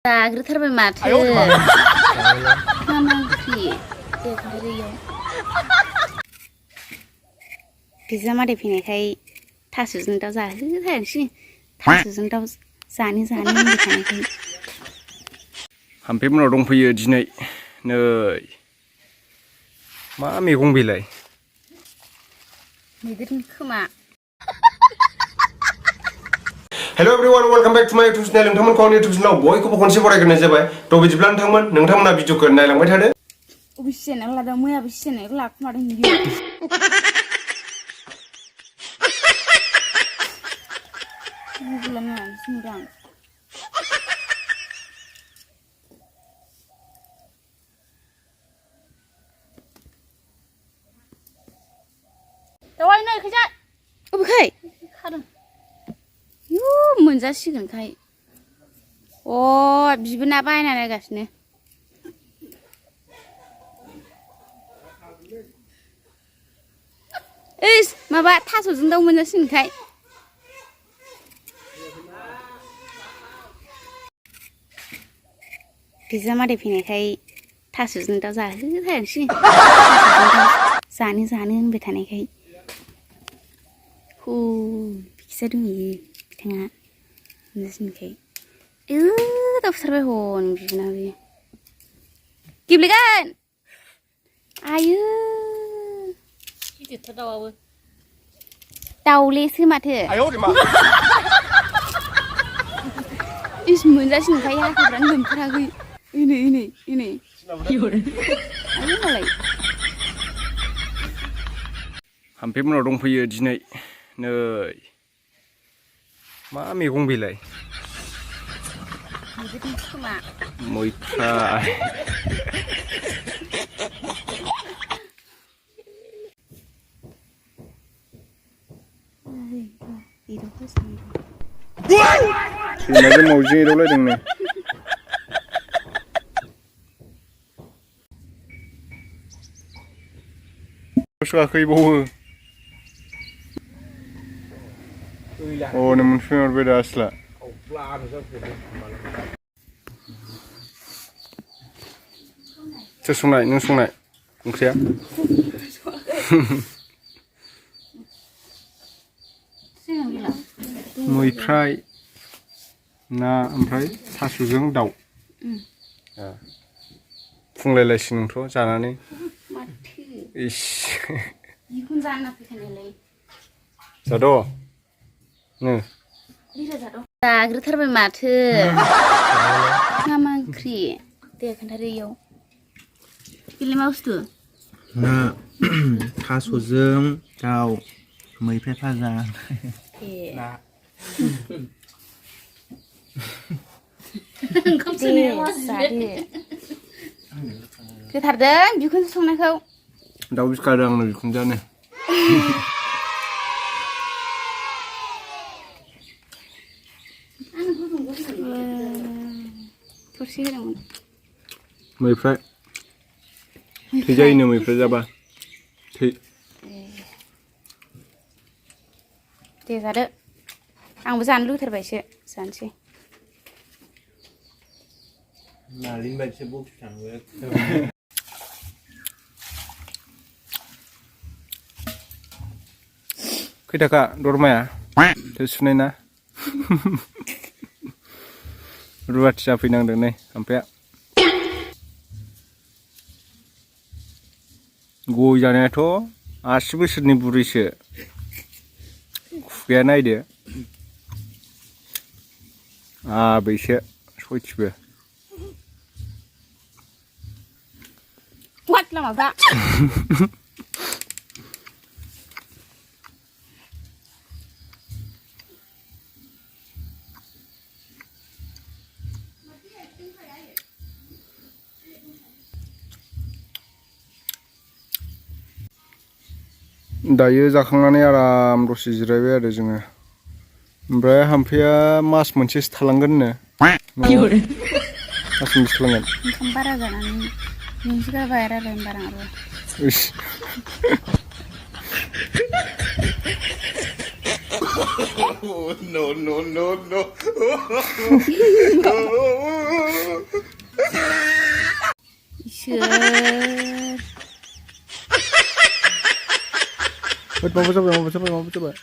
जाग्रोथारबाय माथो मा मा ओंख्रि दे खोन्थादो बिजामादै फैनायखाय थास'जों दाउ जाहोथारनोसै थास'जों दाउ जानो होनबाय थानायखाय हाम्फे मोनाव दंफैयो दिनै नै मा मैगं बेलाय मैदेरनि खोमा हेल' एवरीवन वेलकाम बैक टू माय यूट्यूब चैनल नोंथांमोनखौ आंनि यूट्यूब चैनलाव बयखौबो खनसे बरायग्रोनाय जाबाय थ' बिदिब्ला नोंथांमोना भिडिअखौ नायलांबाय थादो अबे सिजेनाव लादों मैयाबो सिजेनाव लाखुमादों बियो मबाइलानो नुदां दावाय नै खैजा अबेखै खादों यु मोनजासिगोनखाय बिबोना बायना नायगासिनो इस माबा थास'जों दाउ मोनजासिगोनखाय बिजामादै फैनायखाय थास'जों दाउ जाहोथारनोसै जानो होनबाय थानायखाय बिखिजा दंहैयो बिथाङा मोनजासिगोनखाय दाउ फुथारबाय हन बिबोनाबो गेब्लेगोन आयौ गिदिरथार दाउआबो दाउलेसो माथो इस मोनजासिगोनखाय हाथाफ्रानो लोमथाराखै इनै आयौ मालाय हाम्फे मोनाव दंफैयो दिनै नै मा मैगं बेलाय मैदेरनि खोमा मैफ्राय सैमाजों मावजिजों एदावलायदोंनो गाखोहैबावो नों मोनफैहरबाय दा आसला सोर संनाय नों संनाय ओंख्रिया मैफ्राय ना ओमफ्राय थास'जों दाउ फुंलायलायसिगोनथ' जानानै इस बेखौनो जाना फैखानायलाय जाद' नो जाग्रोथारबाय माथो मा मा ओंख्रि दे खोन्थादो बेलाय मा बुस्थु ना थास'जों दाउ मैफ्राय फाजा ना दे जादो गोथारदों बिखुनजो संनायखौ दाउ बिखादों आंनो बिखुनजोआनो थरसे होदोंमोन मैफ्राय थै जायोनो मैफ्राय जाबा थै दे जादो आंबो जानो लुगैथारबायसो जानोसै नालिन बायदिसो बक्स थांबाय खै थाखा दरमाया थो सुनाय ना रुवाथि जाफैनांदों नै हाम्फेया गय जानायाथ' 80 बोसोरनि बुरैसो खुगाया नायदो आबैसो सयथिबो लामाफ्रा दायो जाखांनानै आराम दसे जिरायबाय आरो जोङो ओमफ्राय हाम्फेया मास मोनसेसो थालांगोननो मास मोनसे थालांगोन ओंखाम बारा जानानै नोंसो गारबाय रायलायनो बारा आरो no Sure. Mau coba.